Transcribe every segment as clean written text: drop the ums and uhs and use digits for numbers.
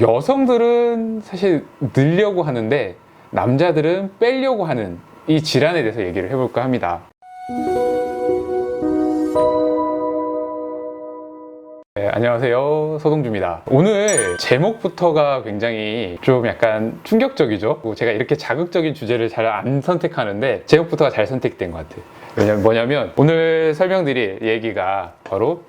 여성들은 사실 늘려고 하는데 남자들은 빼려고 하는 이 질환에 대해서 얘기를 해볼까 합니다. 네, 안녕하세요, 서동주입니다. 오늘 제목부터가 굉장히 좀 약간 충격적이죠. 제가 이렇게 자극적인 주제를 잘 안 선택하는데 제목부터가 잘 선택된 것 같아요. 뭐냐면 오늘 설명드릴 얘기가 바로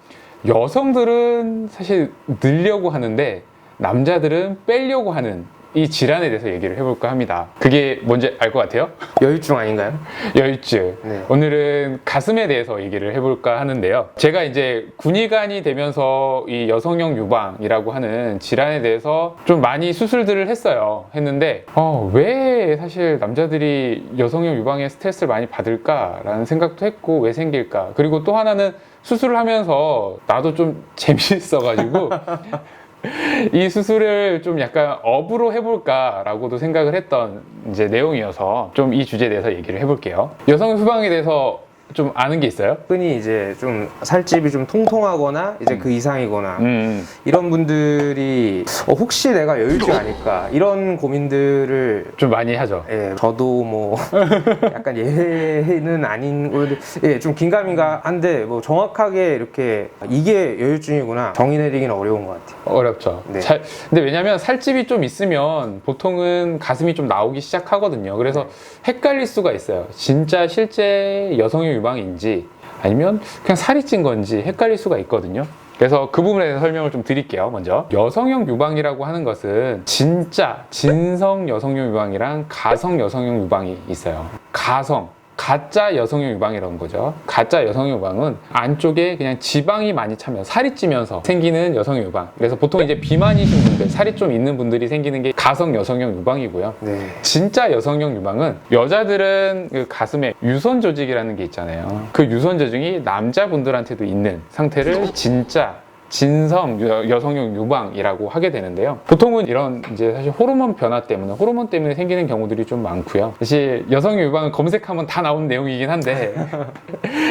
여성들은 사실 늘려고 하는데 남자들은 빼려고 하는 이 질환에 대해서 얘기를 해볼까 합니다. 그게 뭔지 알 것 같아요? 여유증 아닌가요? 여유증. 네. 오늘은 가슴에 대해서 얘기를 해볼까 하는데요. 제가 이제 군의관이 되면서 이 여성형 유방이라고 하는 질환에 대해서 좀 많이 수술들을 했는데 왜 사실 남자들이 여성형 유방에 스트레스를 많이 받을까라는 생각도 했고, 왜 생길까? 그리고 또 하나는 수술을 하면서 나도 좀 재밌어가지고 이 수술을 좀 약간 업으로 해볼까라고도 생각을 했던 이제 내용이어서 좀 이 주제에 대해서 얘기를 해볼게요. 여성 후방에 대해서 좀 아는 게 있어요? 흔히 이제 좀 살집이 좀 통통하거나 이제 그 이상이거나 이런 분들이 혹시 내가 여유증 아닐까 이런 고민들을 좀 많이 하죠. 예, 저도 뭐 약간 예는 아닌 건데 예, 좀 긴가민가 한데 뭐 정확하게 이렇게 이게 여유증이구나 정의 내리기는 어려운 것 같아요. 어렵죠. 네. 근데 왜냐면 살집이 좀 있으면 보통은 가슴이 좀 나오기 시작하거든요. 그래서 헷갈릴 수가 있어요. 진짜 실제 여성형 유방인지 아니면 그냥 살이 찐 건지 헷갈릴 수가 있거든요. 그래서 그 부분에 대해서 설명을 좀 드릴게요. 먼저 여성형 유방이라고 하는 것은 진짜 진성 여성형 유방이랑 가성 여성형 유방이 있어요. 가짜 여성형 유방이라는 거죠. 가짜 여성형 유방은 안쪽에 그냥 지방이 많이 차면서 살이 찌면서 생기는 여성형 유방. 그래서 보통 이제 비만이신 분들, 살이 좀 있는 분들이 생기는 게 가성 여성형 유방이고요. 네. 진짜 여성형 유방은 여자들은 그 가슴에 유선 조직이라는 게 있잖아요. 그 유선 조직이 남자분들한테도 있는 상태를 진짜 진성 여성형 유방이라고 하게 되는데요. 보통은 이런 이제 사실 호르몬 변화 때문에 생기는 경우들이 좀 많고요. 사실 여성형 유방은 검색하면 다 나오는 내용이긴 한데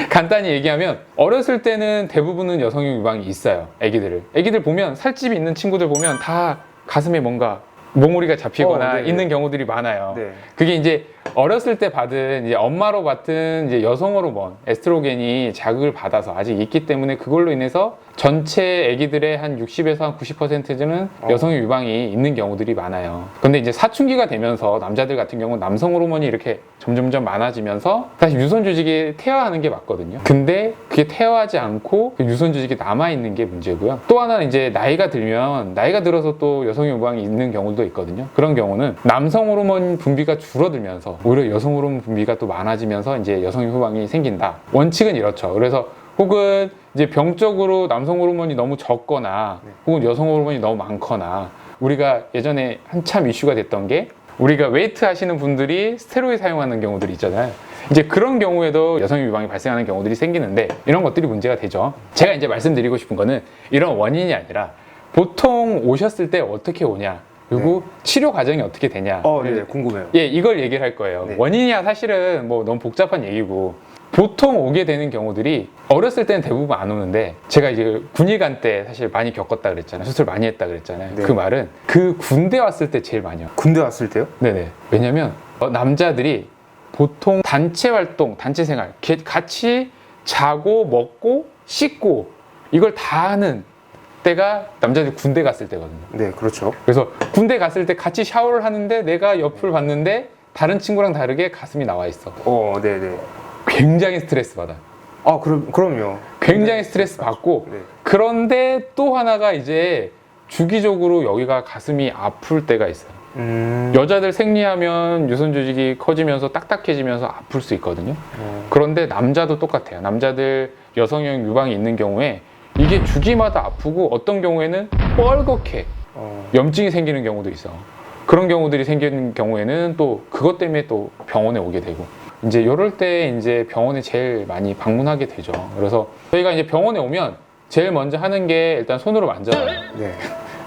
간단히 얘기하면 어렸을 때는 대부분은 여성형 유방이 있어요. 애기들 보면 살집이 있는 친구들 보면 다 가슴에 뭔가 몽우리가 잡히거나 있는 경우들이 많아요. 네. 그게 이제 어렸을 때 받은 이제 엄마로 받은 이제 여성 호르몬 에스트로겐이 자극을 받아서 아직 있기 때문에 그걸로 인해서 전체 아기들의 한 60에서 한 90%는 여성의 유방이 있는 경우들이 많아요. 근데 이제 사춘기가 되면서 남자들 같은 경우는 남성 호르몬이 이렇게 점점점 많아지면서 다시 유선 조직이 퇴화하는 게 맞거든요. 근데 그게 퇴화하지 않고 그 유선 조직이 남아있는 게 문제고요. 또 하나는 이제 나이가 들어서 또 여성 유방이 있는 경우도 있거든요. 그런 경우는 남성 호르몬 분비가 줄어들면서 오히려 여성 호르몬 분비가 또 많아지면서 이제 여성 유방이 생긴다. 원칙은 이렇죠. 그래서 혹은 이제 병적으로 남성 호르몬이 너무 적거나 혹은 여성 호르몬이 너무 많거나, 우리가 예전에 한참 이슈가 됐던 게 우리가 웨이트 하시는 분들이 스테로이드 사용하는 경우들이 있잖아요. 이제 그런 경우에도 여성 유방이 발생하는 경우들이 생기는데 이런 것들이 문제가 되죠. 제가 이제 말씀드리고 싶은 거는 이런 원인이 아니라 보통 오셨을 때 어떻게 오냐, 그리고 치료 과정이 어떻게 되냐. 네, 궁금해요. 예, 이걸 얘기를 할 거예요. 네. 원인이야 사실은 뭐 너무 복잡한 얘기고, 보통 오게 되는 경우들이 어렸을 때는 대부분 안 오는데, 제가 이제 군의관 때 사실 많이 겪었다 그랬잖아요. 수술 많이 했다 그랬잖아요. 네. 그 말은 그 군대 왔을 때 제일 많이 와요. 군대 왔을 때요? 네네. 왜냐면 남자들이 보통 단체 활동, 단체 생활, 같이 자고 먹고 씻고 이걸 다 하는 때가 남자들이 군대 갔을 때거든요. 네, 그렇죠. 그래서 군대 갔을 때 같이 샤워를 하는데 내가 옆을 봤는데 다른 친구랑 다르게 가슴이 나와 있어. 네네. 굉장히 스트레스 받아. 그럼요. 굉장히 스트레스 받고, 네. 그런데 또 하나가 이제 주기적으로 여기가 가슴이 아플 때가 있어요. 여자들 생리하면 유선 조직이 커지면서 딱딱해지면서 아플 수 있거든요. 그런데 남자도 똑같아요. 남자들 여성형 유방이 있는 경우에 이게 주기마다 아프고 어떤 경우에는 뻘겋게 염증이 생기는 경우도 있어. 그런 경우들이 생기는 경우에는 또 그것 때문에 또 병원에 오게 되고, 이제 이럴 때 이제 병원에 제일 많이 방문하게 되죠. 그래서 저희가 이제 병원에 오면 제일 먼저 하는 게 일단 손으로 만져요. 네.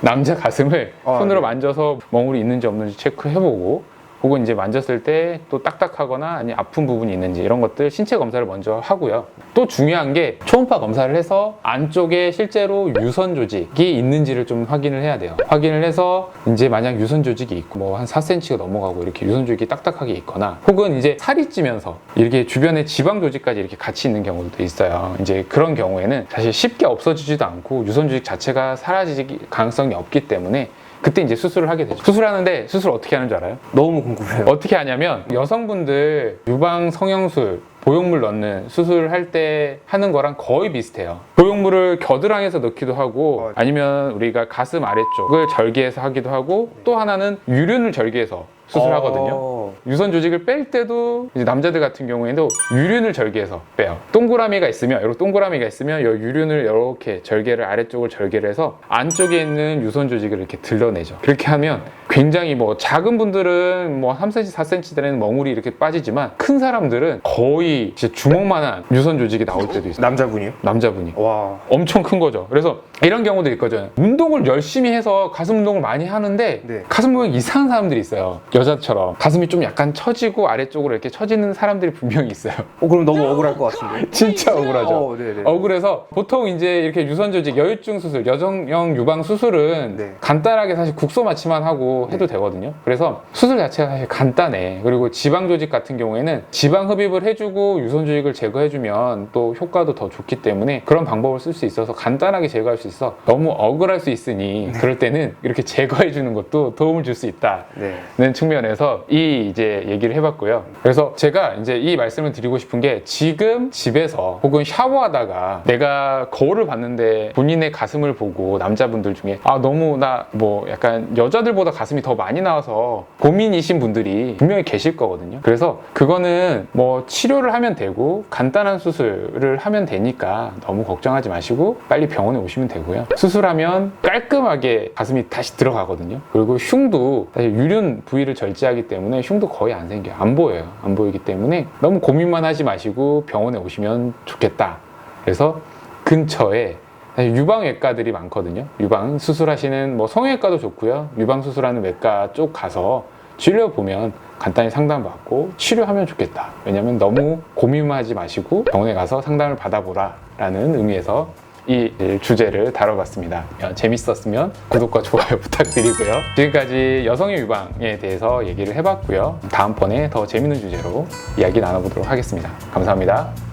남자 가슴을 손으로 네. 만져서 멍울이 있는지 없는지 체크해보고, 혹은 이제 만졌을 때 또 딱딱하거나 아니 아픈 부분이 있는지 이런 것들 신체 검사를 먼저 하고요. 또 중요한 게 초음파 검사를 해서 안쪽에 실제로 유선 조직이 있는지를 좀 확인을 해야 돼요. 확인을 해서 이제 만약 유선 조직이 있고 뭐 한 4cm가 넘어가고 이렇게 유선 조직이 딱딱하게 있거나 혹은 이제 살이 찌면서 이렇게 주변에 지방 조직까지 이렇게 같이 있는 경우도 있어요. 이제 그런 경우에는 사실 쉽게 없어지지도 않고 유선 조직 자체가 사라질 가능성이 없기 때문에 그때 이제 수술을 하게 되죠. 수술하는데 수술 어떻게 하는 줄 알아요? 너무 궁금해요. 어떻게 하냐면 여성분들 유방 성형술 보형물 넣는 수술할 때 하는 거랑 거의 비슷해요. 보형물을 겨드랑이에서 넣기도 하고 아니면 우리가 가슴 아래쪽을 절개해서 하기도 하고 또 하나는 유륜을 절개해서 수술하거든요. 유선 조직을 뺄 때도 이제 남자들 같은 경우에도 유륜을 절개해서 빼요. 동그라미가 있으면 이렇게 동그라미가 있으면 이 유륜을 이렇게 절개를 아래쪽을 절개를 해서 안쪽에 있는 유선 조직을 이렇게 드러내죠. 그렇게 하면 굉장히 뭐 작은 분들은 뭐 3cm, 4cm 되는 멍울이 이렇게 빠지지만 큰 사람들은 거의 진짜 주먹만한 유선 조직이 나올 때도 있어요. 남자분이요? 남자분이. 와. 엄청 큰 거죠. 그래서 이런 경우도 있거든요. 운동을 열심히 해서 가슴 운동을 많이 하는데 네. 가슴 모양이 이상한 사람들이 있어요. 여자처럼 가슴이 좀 약간 처지고 아래쪽으로 이렇게 처지는 사람들이 분명히 있어요. 그럼 너무 억울할 것 같은데. 진짜 억울하죠. 네네. 억울해서 보통 이제 이렇게 유선 조직 여유증 수술, 여성형 유방 수술은 네. 간단하게 사실 국소 마취만 하고 해도 되거든요. 그래서 수술 자체가 사실 간단해. 그리고 지방 조직 같은 경우에는 지방 흡입을 해주고 유선 조직을 제거해주면 또 효과도 더 좋기 때문에 그런 방법을 쓸 수 있어서 간단하게 제거할 수 있어. 너무 억울할 수 있으니 그럴 때는 이렇게 제거해주는 것도 도움을 줄 수 있다는 네. 측면에서 이 이제 얘기를 해봤고요. 그래서 제가 이제 이 말씀을 드리고 싶은 게 지금 집에서 혹은 샤워하다가 내가 거울을 봤는데 본인의 가슴을 보고 남자분들 중에 아 너무 나 뭐 약간 여자들보다 가슴이 더 많이 나와서 고민이신 분들이 분명히 계실 거거든요. 그래서 그거는 뭐 치료를 하면 되고 간단한 수술을 하면 되니까 너무 걱정하지 마시고 빨리 병원에 오시면 되고요. 수술하면 깔끔하게 가슴이 다시 들어가거든요. 그리고 흉도 사실 유륜 부위를 절제하기 때문에 흉도 거의 안 생겨요. 안 보여요. 안 보이기 때문에 너무 고민만 하지 마시고 병원에 오시면 좋겠다. 그래서 근처에 유방외과들이 많거든요. 유방 수술하시는 뭐 성형외과도 좋고요. 유방 수술하는 외과 쪽 가서 진료 보면 간단히 상담받고 치료하면 좋겠다. 왜냐면 너무 고민만 하지 마시고 병원에 가서 상담을 받아보라 라는 의미에서 이 주제를 다뤄봤습니다. 재밌었으면 구독과 좋아요 부탁드리고요. 지금까지 여성의 유방에 대해서 얘기를 해봤고요. 다음번에 더 재밌는 주제로 이야기 나눠보도록 하겠습니다. 감사합니다.